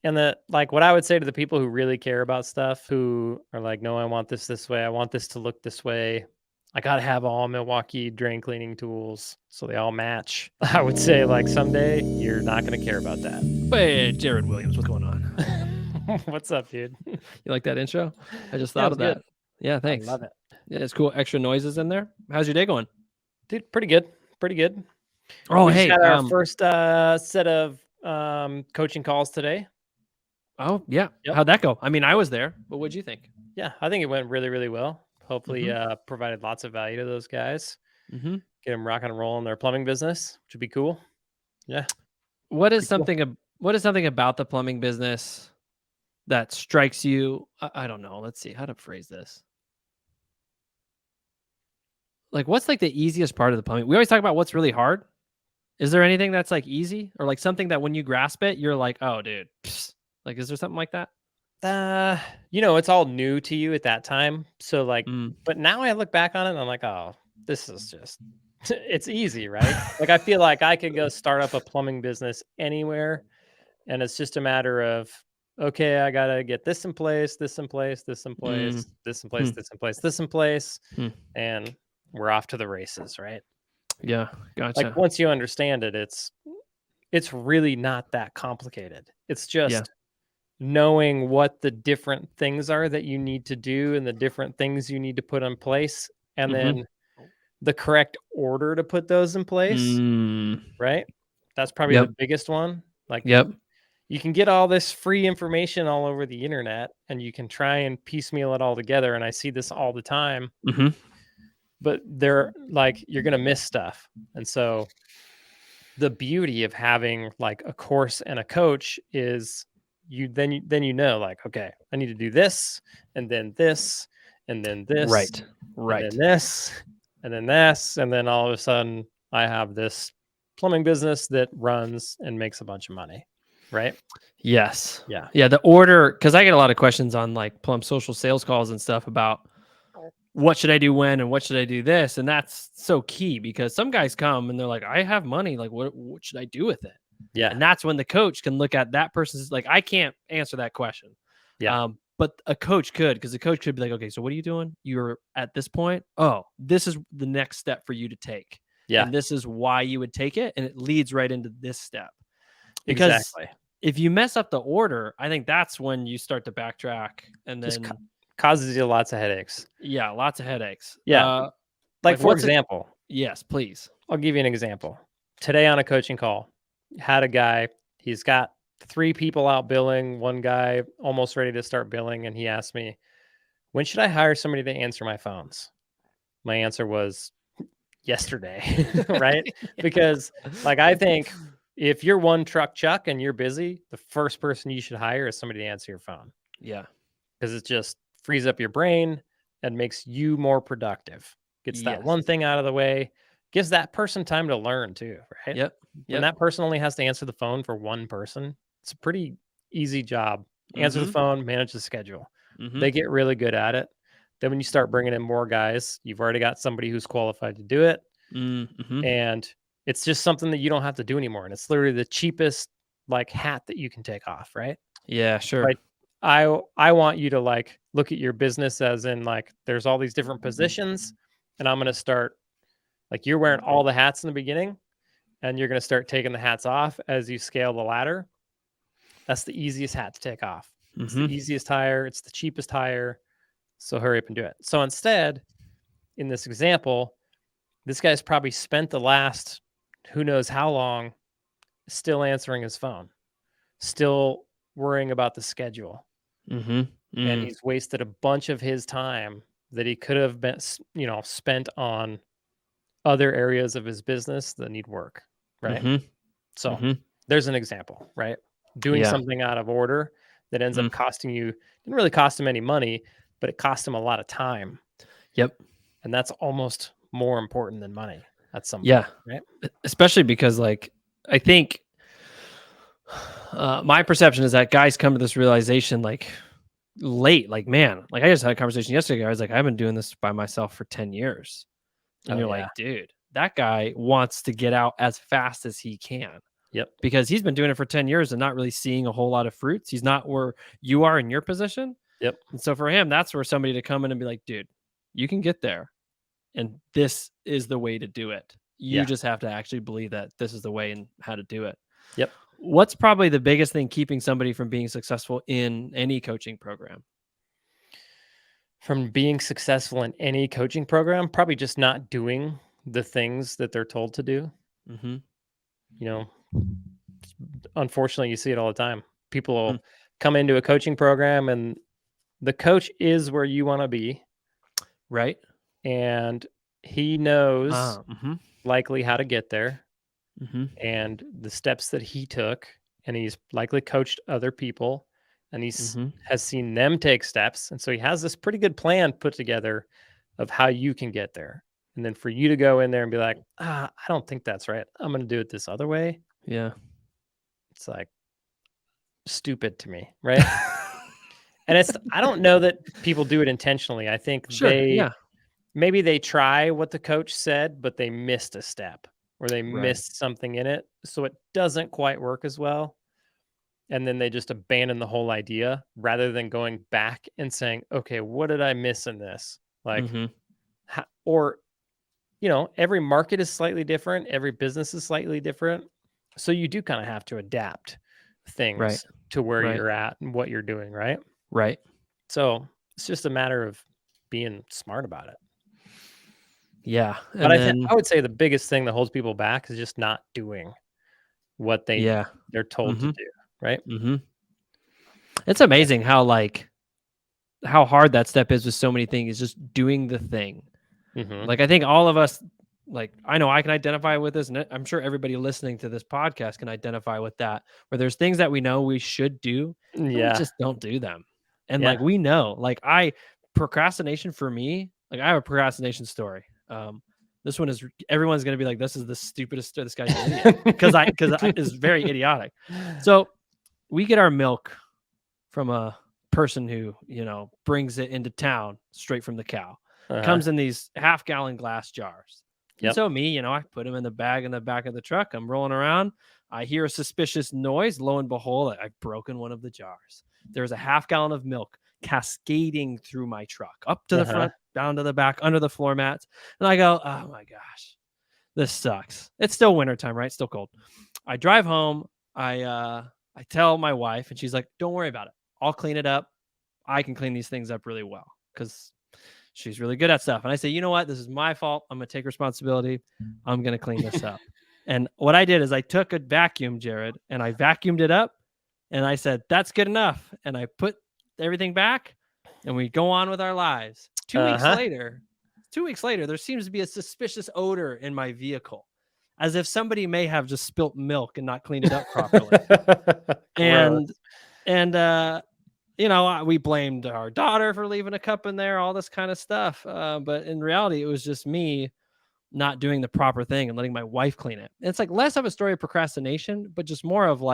And what I would say to the people who really care about stuff, who are like, no, I want this way. I want this to look this way. I got to have all Milwaukee drain cleaning tools so they all match. I would say like someday you're not going to care about that. Hey, Jared Williams, what's going on? What's up, dude? You like that intro? I just Yeah, it thought was of good. that. Yeah, I thanks. love it. Yeah, it's cool. Extra noises in there. How's your day going? Dude, pretty good. Pretty good. Oh, We just hey. had our first set of coaching calls today. Oh, yeah. Yep. How'd that go? I mean, I was there, but what'd you think? Yeah, I think it went really, really well. Hopefully, provided lots of value to those guys. Mm-hmm. Get them rocking and rolling their plumbing business, which would be cool. Yeah. What is Pretty cool. something about the plumbing business that strikes you? I don't know. Let's see how to phrase this. Like, what's like the easiest part of the plumbing? We always talk about what's really hard. Is there anything that's like easy or like something that when you grasp it, you're like, oh, dude, psst. Like, is there something like that? It's all new to you at that time. So Mm. but now I look back on it and I'm like, oh, this is just it's easy, right? Like I feel like I could go start up a plumbing business anywhere and it's just a matter of okay, I gotta get this in place, this in place, this in place, this in place, Hmm. this in place, this in place, Hmm. and we're off to the races, right? Yeah, Like gotcha. once you understand it, it's really not that complicated. It's Yeah. just knowing what the different things are that you need to do and the different things you need to put in place, and Mm-hmm. then the correct order to put those in place, Mm. right? That's probably Yep. the biggest one. Like Yep. you can get all this free information all over the internet and you can try and piecemeal it all together. And I see this all the time, Mm-hmm. but they're like, you're going to miss stuff. And so the beauty of having like a course and a coach is you know like okay I need to do this and then this and then this Right. and then Right. this and then this and then all of a sudden I have this plumbing business that runs and makes a bunch of money, right? Yes. Yeah. Yeah. The order, because I get a lot of questions on like plum social sales calls and stuff about what should I do when and what should I do this, and that's so key because some guys come and they're like, I have money, like what should I do with it? Yeah. And that's when the coach can look at that person's like, I can't answer that question. Yeah. But a coach could, because the coach could be like, okay, so what are you doing? You're at this point. Oh, this is the next step for you to take. Yeah. And this is why you would take it. And it leads right into this step. Because exactly. if you mess up the order, I think that's when you start to backtrack and then Just causes you lots of headaches. yeah, lots of headaches. Yeah. Like for example, yes, please. I'll give you an example. Today on a coaching call, had a guy, he's got 3 people out billing, one guy almost ready to start billing, and he asked me, "When should I hire somebody to answer my phones?" My answer was yesterday, right? Because like I think if you're one truck Chuck and you're busy, the first person you should hire is somebody to answer your phone. Yeah. Because it just frees up your brain and makes you more productive. Gets that one thing out of the way, gives that person time to learn too, right? Yep. When that person only has to answer the phone for one person, it's a pretty easy job. Answer the Mhm. phone, manage the schedule. Mhm. They get really good at it. Then when you start bringing in more guys, you've already got somebody who's qualified to do it. Mhm. And it's just something that you don't have to do anymore. And it's literally the cheapest like hat that you can take off, right? Yeah, sure. Like I want you to like look at your business as in like there's all these different positions and I'm going to start like you're wearing all the hats in the beginning and you're going to start taking the hats off as you scale the ladder. That's the easiest hat to take off. It's the easiest hire, it's the cheapest hire. So hurry up and do it. So instead, in this example, this guy's probably spent the last who knows how long still answering his phone, still worrying about the schedule. Mhm. And he's wasted a bunch of his time that he could have been, spent on other areas of his business that need work, right? Mhm. So Mhm. there's an example, right? Doing Yeah. something out of order that ends up costing you didn't really cost him any money, but it cost him a lot of time. Yep. And that's almost more important than money at some Yeah. point, right? Especially because like I think my perception is that guys come to this realization like late, like man, like I just had a conversation yesterday. I was like, I've been doing this by myself for 10 years. And Oh you're yeah. like, dude, that guy wants to get out as fast as he can. Yep. because he's been doing it for 10 years and not really seeing a whole lot of fruits. He's not where you are in your position. Yep. And so for him, that's where somebody to come in and be like, dude, you can get there. And this is the way to do it. You Yeah. just have to actually believe that this is the way and how to do it. Yep. What's probably the biggest thing keeping somebody from being successful in any coaching program? From being successful in any coaching program, probably just not doing the things that they're told to do. Mm-hmm. You know, unfortunately, you see it all the time. People will Mm. come into a coaching program and the coach is where you want to be. Right. And he knows Mm-hmm. likely how to get there Mm-hmm. and the steps that he took. And he's likely coached other people and he's Mm-hmm. has seen them take steps. And so he has this pretty good plan put together of how you can get there. And then for you to go in there and be like, I don't think that's right. I'm going to do it this other way. Yeah. It's like stupid to me, right? And I don't know that people do it intentionally. I think Sure. Yeah. maybe they try what the coach said, but they missed a step or they Right. missed something in it. So it doesn't quite work as well. And then they just abandon the whole idea rather than going back and saying, okay, what did I miss in this? Like, Mm-hmm. or, every market is slightly different. Every business is slightly different. So you do kind of have to adapt things Right. to where Right. you're at and what you're doing. Right. Right. So it's just a matter of being smart about it. Yeah. But And I would say the biggest thing that holds people back is just not doing what they're told to Mm-hmm. do, right? Mm-hmm. It's amazing how hard that step is with so many things. Is just doing the thing. Mm-hmm. Like I think all of us, I know I can identify with this, and I'm sure everybody listening to this podcast can identify with that. Where there's things that we know we should do, and we Yeah. just don't do them. And Yeah. we know, procrastination for me, I have a procrastination story. This one is everyone's gonna be like, this is the stupidest. This guy's an idiot because it's very idiotic. So we get our milk from a person who brings it into town straight from the cow. Comes in these half-gallon glass jars. And so me, I put them in the bag in the back of the truck. I'm rolling around. I hear a suspicious noise. Lo and behold, I've broken one of the jars. There's a half-gallon of milk cascading through my truck, up to the front, down to the back, under the floor mats. And I go, oh my gosh, this sucks. It's still wintertime, right? Still cold. I drive home. I tell my wife, and she's like, don't worry about it. I'll clean it up. I can clean these things up really well because she's really good at stuff. And I say, you know what? This is my fault. I'm going to take responsibility. I'm going to clean this up. And what I did is I took a vacuum, Jared, and I vacuumed it up. And I said, that's good enough. And I put everything back and we go on with our lives. 2 weeks later, there seems to be a suspicious odor in my vehicle, as if somebody may have just spilt milk and not cleaned it up properly. And we blamed our daughter for leaving a cup in there, all this kind of stuff. But in reality, it was just me not doing the proper thing and letting my wife clean it. And it's less of a story of procrastination, but just more of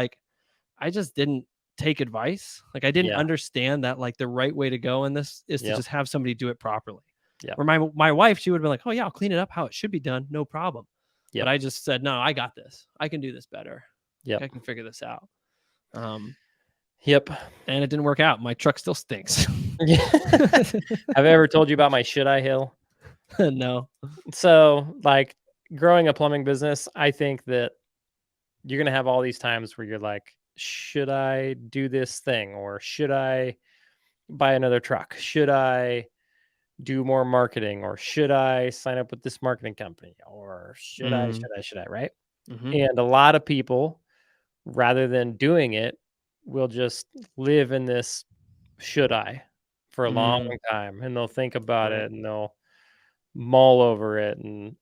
I just didn't take advice. I didn't understand that the right way to go in this is to just have somebody do it properly. Yeah. Where my wife, she would have been like, oh yeah, I'll clean it up how it should be done. No problem. But I just said, no, I got this. I can do this better. I can figure this out. Yep. And it didn't work out. My truck still stinks. Have I ever told you about my should I hill? No. So growing a plumbing business, I think that you're going to have all these times where you're like, should I do this thing? Or should I buy another truck? Should I do more marketing? Or should I sign up with this marketing company? Or should I, right? Mm-hmm. And a lot of people, rather than doing it, will just live in this should I for a long time. And they'll think about it and they'll mull over it. And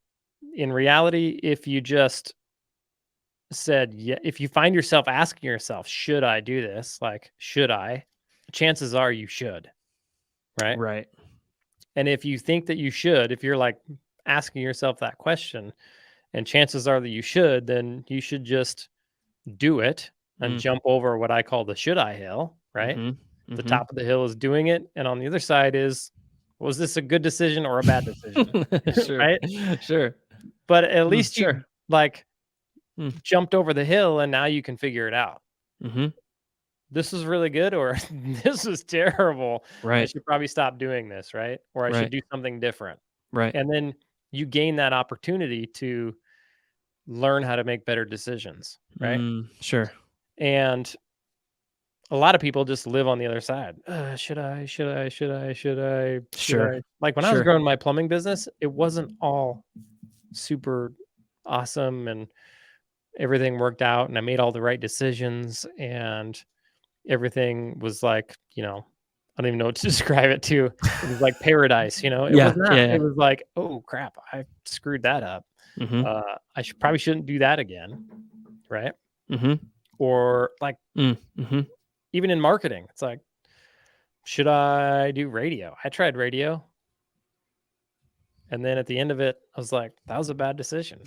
in reality, if you just said, if you find yourself asking yourself, should I do this? Should I? Chances are you should. Right. Right. And if you think that you should, if you're asking yourself that question, and chances are that you should, then you should just do it and jump over what I call the should I hill, right? Mm-hmm. The top of the hill is doing it. And on the other side is, was this a good decision or a bad decision? Sure. Right? Sure. But at least you Mm. jumped over the hill and now you can figure it out. Mhm. This is really good, or this is terrible. I Right. should probably stop doing this, right? Or I should Right. do something different. Right. And then you gain that opportunity to learn how to make better decisions, right? Sure. And a lot of people just live on the other side. Should I? Should I? Should I? Should I? Should Sure. I? Like when I was Sure. growing my plumbing business, it wasn't all super awesome and everything worked out and I made all the right decisions and everything was like, I don't even know what to describe it to. It was like paradise, It was Yeah. not. Yeah. It Yeah. was like, oh crap, I screwed that up. Mhm. I should probably shouldn't do that again, right? Mhm. Or like Mhm. even in marketing, it's like, should I do radio? I tried radio, and then at the end of it, I was like, that was a bad decision.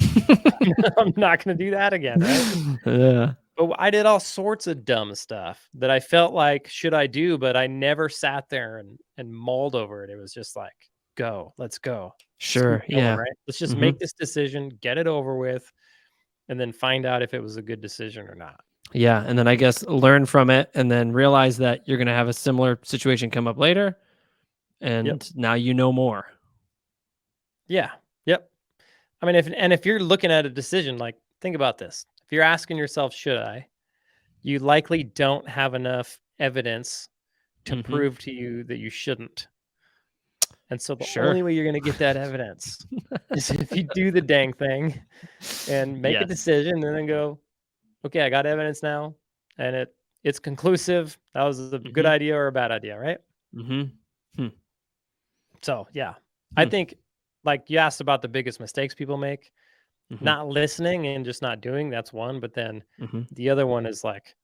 I'm not going to do that again, right? Yeah. But I did all sorts of dumb stuff that I felt like should I do, but I never sat there and mulled over it. It was just like, go, let's go. Just keep Sure. going, Yeah. right? Let's just Mhm. make this decision, get it over with, and then find out if it was a good decision or not. Yeah, and then I guess learn from it and then realize that you're gonna have a similar situation come up later, Yep. and now you know more. Yeah. Yep. I mean, if you're looking at a decision, like think about this. If you're asking yourself, should I? You likely don't have enough evidence to Mhm. prove to you that you shouldn't. And so the Sure. only way you're gonna get that evidence is if you do the dang thing and make a Yes. decision and then go, "Okay, I got evidence now, and it's conclusive. That was a good Mhm. idea or a bad idea," right? Mhm. Hmm. So, yeah. I Hmm. think, like, you asked about the biggest mistakes people make. Mhm. Not listening and just not doing, that's one, but then Mhm. the other one is, like,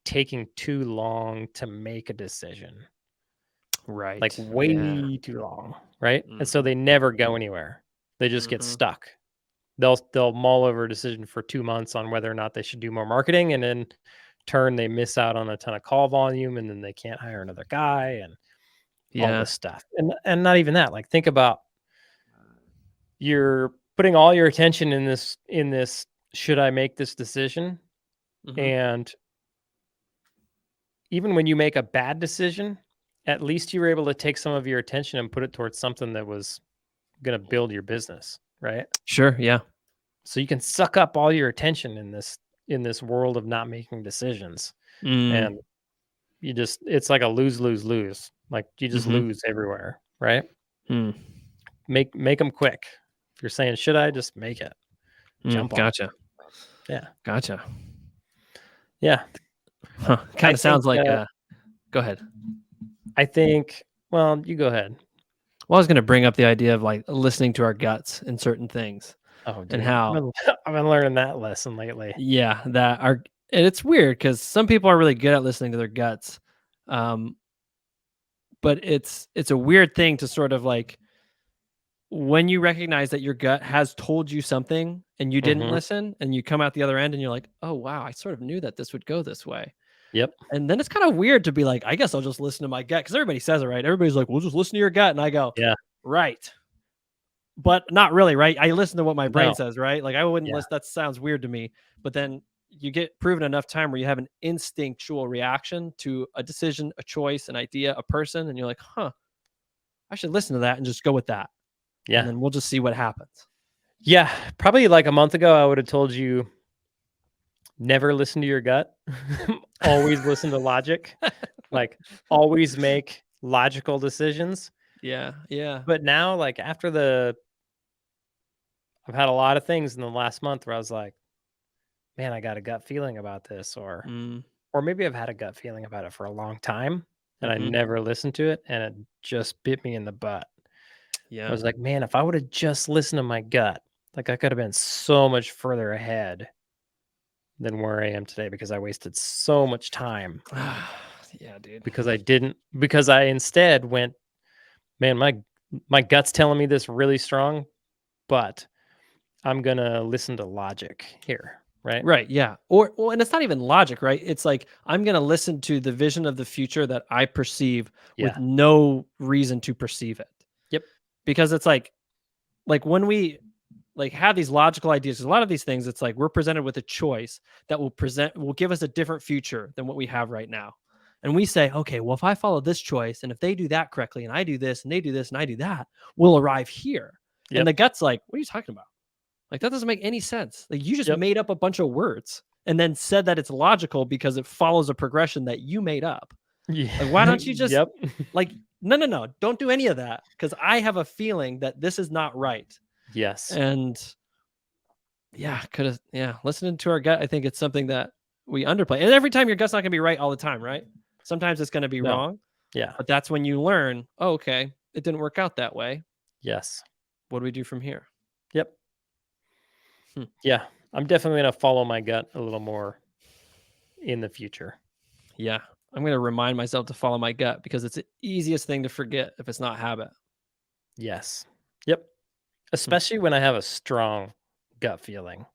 taking too long to make a decision. Like, Right. Yeah. way too long, right? And so Mhm. they never go anywhere. They just get Mhm. stuck. They'll mull over a decision for 2 months on whether or not they should do more marketing, and in turn, they miss out on a ton of call volume, and then they can't hire another guy and all Yeah. this stuff. And not even that, like, think about you're putting all your attention in this, "Should I make this decision?" Mhm. And even when you make a bad decision, at least you were able to take some of your attention and put it towards something that was gonna build your business, right? Sure. Yeah. So you can suck up all your attention in this world of not making decisions, Mm. and it's like a lose lose lose. Like you just Mhm. lose everywhere, right? Hmm. Make them quick. If you're saying should I, just make it. Jump on it. Gotcha. Yeah, Gotcha. yeah. Huh. I Kinda think. sounds like, go ahead. I think. Well, you go ahead. Well, I was gonna bring up the idea of, like, listening to our guts in certain things Oh, and dude, how I've been learning that lesson lately. yeah, that are and it's weird because some people are really good at listening to their guts, um, but it's a weird thing to sort of, like, when you recognize that your gut has told you something and you didn't Hmm. listen, and you come out the other end and you're like, "Oh, wow, I sort of knew that this would go this way." Yep. And then it's kinda weird to be like, "I guess I'll just listen to my gut because everybody says it, right? Everybody's like, "Well, just listen to your gut," and I go, Yeah. "Right." But not really, right? I listen to what my brain No. says, right? Like, I wouldn't Yeah. listen that sounds weird to me, but then you get proven enough time where you have an instinctual reaction to a decision, a choice, an idea, a person, and you're like, "Huh, I should listen to that and just go with that, and Yeah. then we'll just see what happens." Yeah. Probably like a month ago, I would have told you never listen to your gut. Always listen to logic. Like always make logical decisions. Yeah, yeah. But now, like I've had a lot of things in the last month where I was like, man, I got a gut feeling about this, Mm, or maybe I've had a gut feeling about it for a long time and I mhm. never listened to it and it just bit me in the butt. I Yeah. was like, man, if I would have just listened to my gut, like I could have been so much further ahead than where I am today because I wasted so much time Yeah, dude. because I instead went, man, my gut's telling me this really strong, but I'm gonna listen to logic here, right? Right, yeah. Or well, and it's not even logic, right? It's like, I'm gonna listen to the vision of the future that I perceive with Yeah. no reason to perceive it. Yep. Because it's like when we like have these logical ideas. A lot of these things, it's like we're presented with a choice that will give us a different future than what we have right now. And we say, okay, well, if I follow this choice and if they do that correctly and I do this and they do this and I do that, we'll arrive here. And the Yep. gut's like, what are you talking about? Like, that doesn't make any sense. Like, you just Yep. made up a bunch of words and then said that it's logical because it follows a progression that you made up. Yeah. Like, why don't you just Yep. like, no, don't do any of that because I have a feeling that this is not right. Yes. And listening to our gut, I think it's something that we underplay. And every time your gut's not going to be right all the time, right? Sometimes it's going to be No. wrong, Yeah. but that's when you learn, oh, okay, it didn't work out that way. Yes. What do we do from here? Yep. Hmm. Yeah. I'm definitely going to follow my gut a little more in the future. Yeah. I'm going to remind myself to follow my gut because it's the easiest thing to forget if it's not habit. Yes. Yep. Especially when I have a strong gut feeling.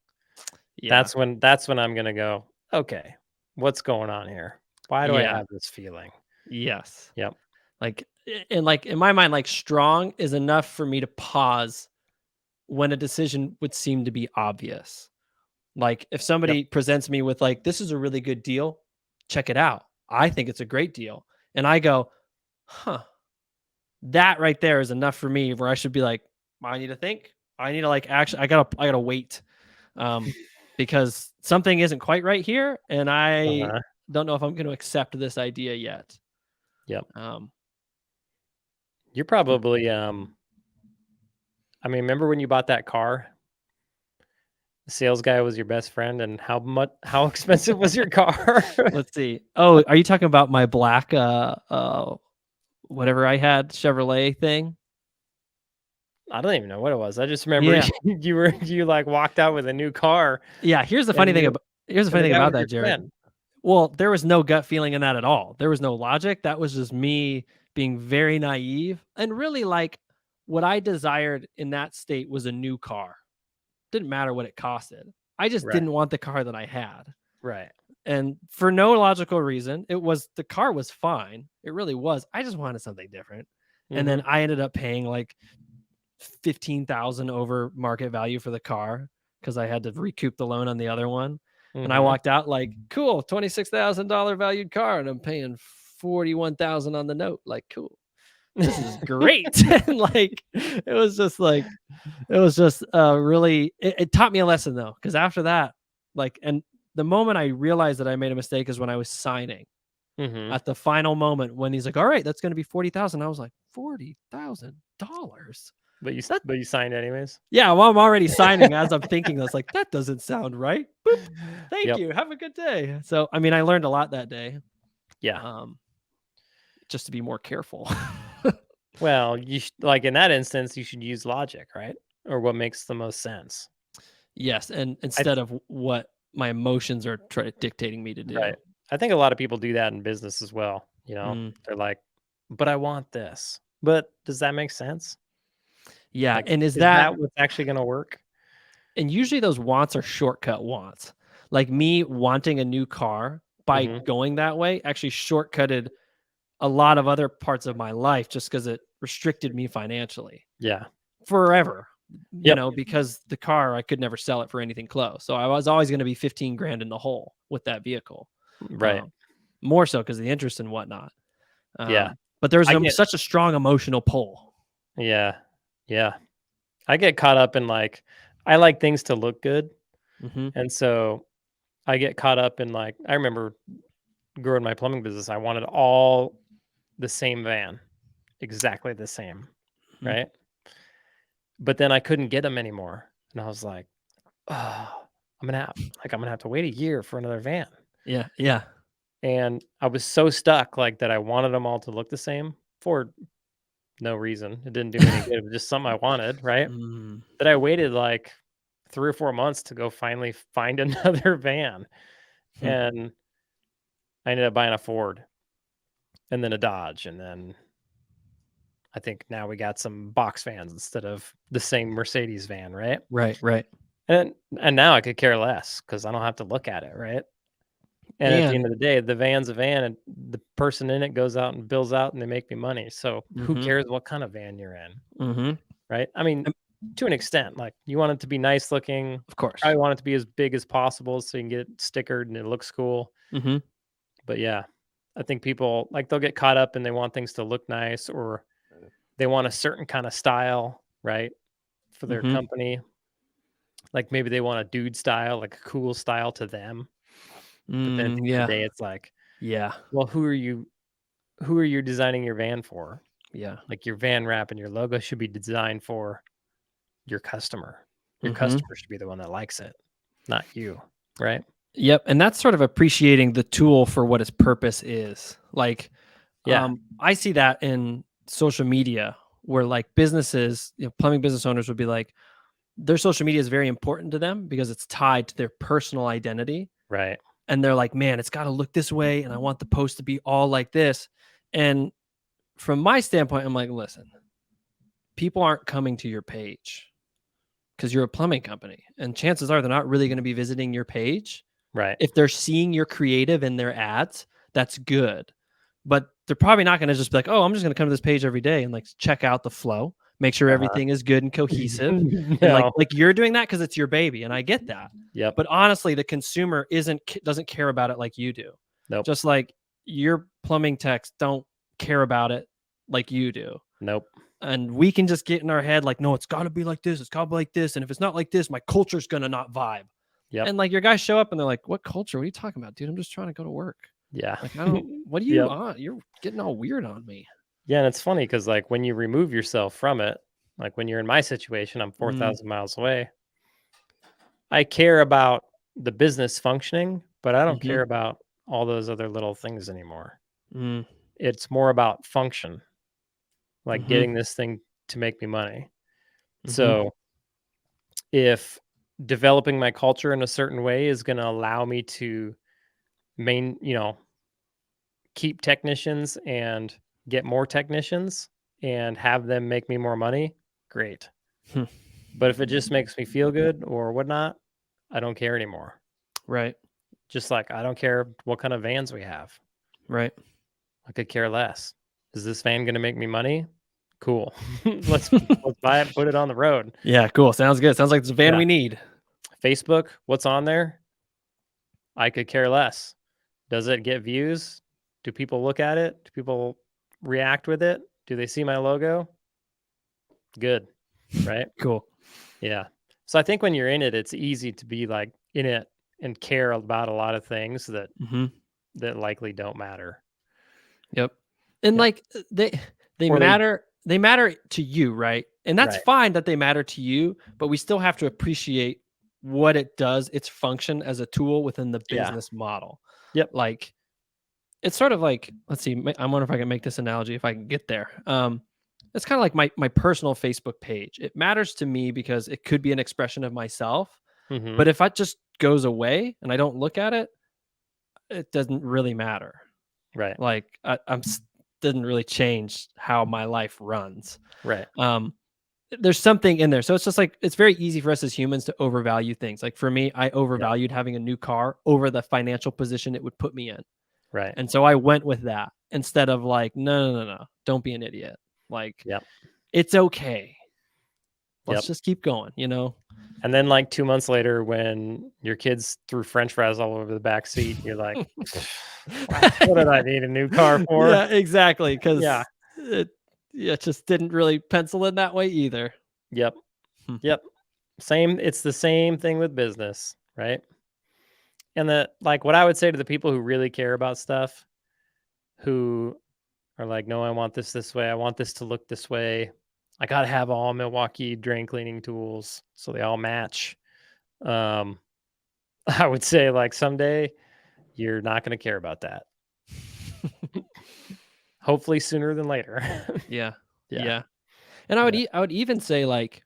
Yeah. That's when I'm going to go, okay, what's going on here? Why do I Yeah. have this feeling? Yes. Yep. Like, and like in my mind, like strong is enough for me to pause when a decision would seem to be obvious. Like if Yep. somebody presents me with like, this is a really good deal, check it out. I think it's a great deal. And I go, huh, that right there is enough for me where I should be like, I need to think. I need to like actually I gotta wait. Because something isn't quite right here. And I Uh-huh. don't know if I'm gonna accept this idea yet. Yep. Um You're probably I mean, remember when you bought that car? The sales guy was your best friend, and how expensive was your car? let's see. Oh, are you talking about my black whatever I had Chevrolet thing? I don't even know what it was. I just remember Yeah. you like walked out with a new car, Yeah, here's the funny and thing you about here's the and funny the thing guy about was that, your Jared. friend. Well, there was no gut feeling in that at all. There was no logic. That was just me being very naive and really like what I desired in that state was a new car. Didn't matter what it costed. I just Right. didn't want the car that I had. Right. And for no logical reason, the car was fine. It really was. I just wanted something different. And then Mhm. I ended up paying like 15,000 over market value for the car because I had to recoup the loan on the other one. And I Mhm. walked out like, cool, $26,000 valued car, and I'm paying 41,000 on the note. Like, cool, this is great. And like, it was just really, it taught me a lesson though, because after that, like, and the moment I realized that I made a mistake is when I was signing Mhm. at the final moment when he's like, all right, that's going to be 40,000. I was like, $40,000. That But you signed anyways? Yeah, well, I'm already signing as I'm thinking this, like, that doesn't sound right. Boop. Thank Yep. you. Have a good day. So, I mean, I learned a lot that day. Yeah. Um, just to be more careful. Well, like in that instance, you should use logic, right? Or what makes the most sense. Yes, and I instead of what my emotions are dictating me to do. Right. I think a lot of people do that in business as well, you know? Mm, They're like, "But I want this." But does that make sense? yeah, Like, and is that what's actually gonna work? usually those wants are shortcut wants. Like me wanting a new car by Mhm. going that way actually shortcutted a lot of other parts of my life just because it restricted me financially. Yeah. Forever, Yep. because the car, I could never sell it for anything close. So I was always going to be 15 grand in the hole with that vehicle. Right. Um, More so because the interest and whatnot. Yeah. But there's I get such a strong emotional pull. Yeah. Yeah. I get caught up in, like I like things to look good, Hmm. and so I get caught up in, like I remember growing my plumbing business, I wanted all the same van, exactly the same, Hmm. right? But then I couldn't get them anymore, and I was like, "Oh, I'm gonna have to wait a year for another van." Yeah. Yeah. And I was so stuck, like, that I wanted them all to look the same for no reason. It didn't do me any good. It was just something I wanted, right? Mm, That I waited, like, 3 or 4 months to go finally find another van, hmm. and I ended up buying a Ford and then a Dodge, and then I think now we got some box vans instead of the same Mercedes van, right? Right. Right. And now I could care less because I don't have to look at it, right? And at the end And of the day, the van's a van, and the person in it goes out and bills out, and they make me money. So who hmm. cares what kind of van you're in, Hmm. right? I mean, to an extent. Like you want it to be nice looking. Of course. Probably want it to be as big as possible so you can get it stickered and it looks cool. Mm-hmm. But yeah, I think people like they'll get caught up and they want things to look nice or they want a certain kind of style, right? For their Mm-hmm. company. Like maybe they want a dude style, like a cool style to them. But then at the end of Yeah. the day, it's like, Yeah. well, who are you designing your van for? Yeah. Like your van wrap and your logo should be designed for your customer. Your Mm-hmm. customer should be the one that likes it, not you, right? Yep. And that's sort of appreciating the tool for what its purpose is. Like, Yeah, I see that in social media where like businesses, plumbing business owners would be like, their social media is very important to them because it's tied to their personal identity. right. And they're like, man, it's got to look this way. And I want the post to be all like this. And from my standpoint, I'm like, listen, people aren't coming to your page because you're a plumbing company. And chances are they're not really going to be visiting your page. Right. If they're seeing your creative in their ads, that's good. But they're probably not going to just be like, oh, I'm just going to come to this page every day and like check out the flow, make sure everything is good and cohesive. And No. like you're doing that because it's your baby. And I get that. Yep. But honestly, the consumer doesn't care about it like you do. Nope. Just like your plumbing techs don't care about it like you do. Nope. And we can just get in our head like, no, it's got to be like this. It's got to be like this. And if it's not like this, my culture's going to not vibe. Yep. And like your guys show up and they're like, what culture? What are you talking about, dude? I'm just trying to go to work. Yeah. Like, I don't, what are you Yep. on? You're getting all weird on me. Yeah, and it's funny because like when you remove yourself from it, like when you're in my situation, I'm 4,000 miles away. I care about the business functioning, but I don't care about all those other little things anymore. It's more about function, like getting this thing to make me money. So if developing my culture in a certain way is going to allow me to keep technicians and get more technicians and have them make me more money, great. But if it just makes me feel good or whatnot, I don't care anymore. Right. Just like I don't care what kind of vans we have. Right. I could care less. Is this van going to make me money? Cool. let's buy it, put it on the road. Yeah, cool. Sounds good. Sounds like it's a van we need. Facebook, what's on there? I could care less. Does it get views? Do people look at it? Do people react with it? Do they see my logo? Good. Right? Cool. Yeah. So I think when you're in it, it's easy to be like in it and care about a lot of things that that likely don't matter. Yep. And like they matter. They matter to you, right? And that's fine that they matter to you, but we still have to appreciate what it does, its function as a tool within the business model. Yep. Like it's sort of like, let's see, I wonder if I can make this analogy if I can get there. It's kind of like my personal Facebook page. It matters to me because it could be an expression of myself. But if it just goes away and I don't look at it, it doesn't really matter. Right. Like doesn't really change how my life runs. Right. There's something in there. So it's just like, it's very easy for us as humans to overvalue things. Like for me, I overvalued having a new car over the financial position it would put me in. Right. And so I went with that instead of like, no. Don't be an idiot. Like, it's okay. Let's just keep going, And then like 2 months later, when your kids threw French fries all over the back seat, you're like, what did I need a new car for? Yeah, exactly. Because it just didn't really pencil in that way either. Yep. Same. It's the same thing with business, right? And what I would say to the people who really care about stuff, who are like, no, I want this way. I want this to look this way. I got to have all Milwaukee drain cleaning tools so they all match. I would say like someday you're not going to care about that. Hopefully sooner than later. Yeah. And I would even say like,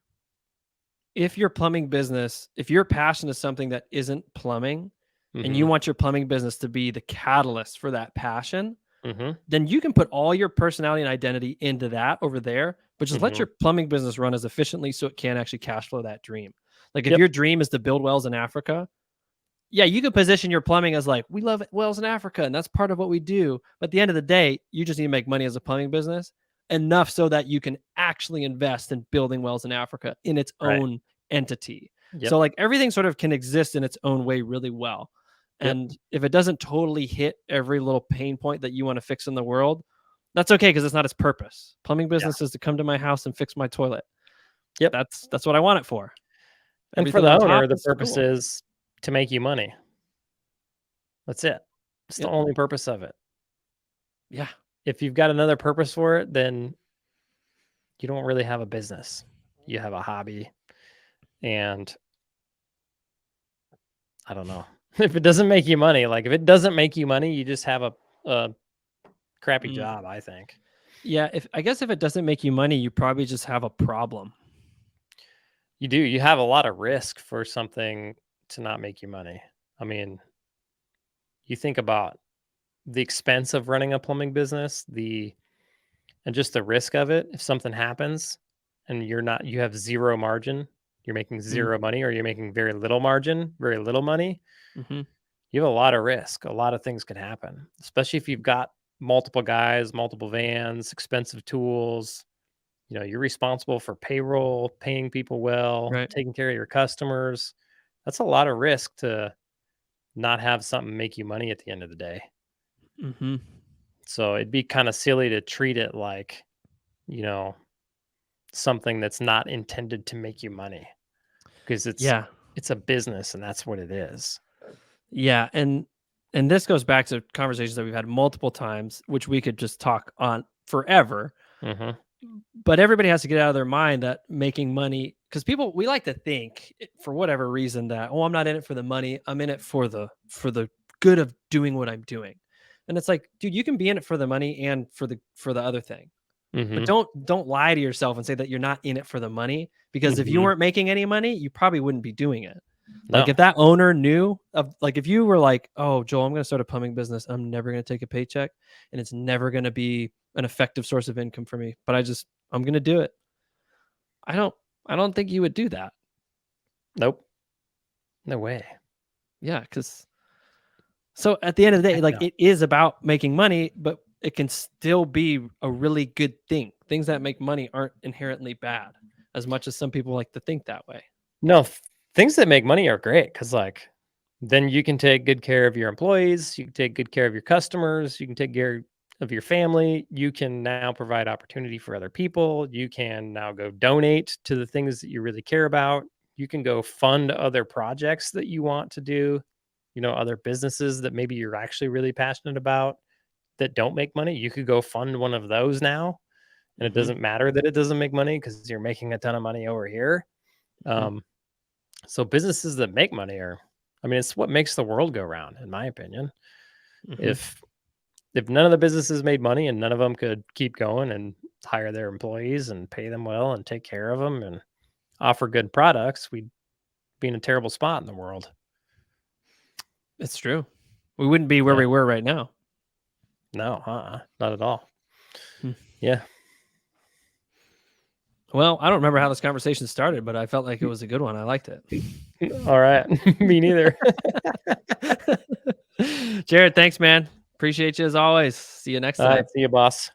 if your plumbing business, if your passion is something that isn't plumbing and you want your plumbing business to be the catalyst for that passion, then you can put all your personality and identity into that over there, but just let your plumbing business run as efficiently so it can actually cash flow that dream. Like if your dream is to build wells in Africa, you could position your plumbing as like, we love wells in Africa and that's part of what we do. But at the end of the day, you just need to make money as a plumbing business. enough so that you can actually invest in building wells in Africa in its Right. own entity. Yep. So like everything sort of can exist in its own way really well. Yep. And if it doesn't totally hit every little pain point that you want to fix in the world, that's okay because it's not its purpose. Plumbing Yeah. business is to come to my house and fix my toilet. Yep. That's what I want it for. And for Everything the on owner, top the is purpose cool. is to make you money. That's it. It's the Yep. only purpose of it. Yeah. If you've got another purpose for it, then you don't really have a business. You have a hobby. And I don't know. If it doesn't make you money, like if it doesn't make you money, you just have a crappy Mm. job, I think. Yeah. If I guess if it doesn't make you money, you probably just have a problem. You do. You have a lot of risk for something to not make you money. I mean, you think about the expense of running a plumbing business, and just the risk of it. If something happens and you have zero margin, you're making Mm. zero money, or you're making very little margin, very little money, Mm-hmm. you have a lot of risk. A lot of things could happen, especially if you've got multiple guys, multiple vans, expensive tools. You're responsible for payroll, paying people well, Right. taking care of your customers. That's a lot of risk to not have something make you money at the end of the day. Mm-hmm. So it'd be kind of silly to treat it like, you know, something that's not intended to make you money, because Yeah. it's a business and that's what it is. Yeah. And this goes back to conversations that we've had multiple times, which we could just talk on forever. Mhm. But everybody has to get out of their mind that making money, because we like to think for whatever reason that, oh, I'm not in it for the money, I'm in it for the good of doing what I'm doing. And it's like, dude, you can be in it for the money and for the other thing. But Mhm. don't lie to yourself and say that you're not in it for the money, because if you Mhm. weren't making any money, you probably wouldn't be doing it. Like No. if that owner knew of, like if you were like, "Oh, Joel, I'm going to start a plumbing business. I'm never going to take a paycheck and it's never going to be an effective source of income for me, but I'm going to do it." I don't I don't think you would do that. Nope. No way. Yeah, cuz so at the end of the day, Heck like no. it is about making money, but it can still be a really good thing. Things that make money aren't inherently bad, as much as some people like to think that way. No, things that make money are great, because like then you can take good care of your employees, you can take good care of your customers, you can take care of your family, you can now provide opportunity for other people, you can now go donate to the things that you really care about, you can go fund other projects that you want to do, other businesses that maybe you're actually really passionate about that don't make money. You could go fund one of those now, and it Mhm. doesn't matter that it doesn't make money because you're making a ton of money over here. Mhm. Um, so businesses that make money I mean, it's what makes the world go round, in my opinion. Mhm. If none of the businesses made money and none of them could keep going and hire their employees and pay them well and take care of them and offer good products, we'd be in a terrible spot in the world. It's true. We wouldn't be where Yeah. we were right now. No, not at all. Hmm. Yeah. Well, I don't remember how this conversation started, but I felt like it was a good one. I liked it. All right. Me neither. Jared, thanks, man. Appreciate you as always. See you next All right. time. See you, boss.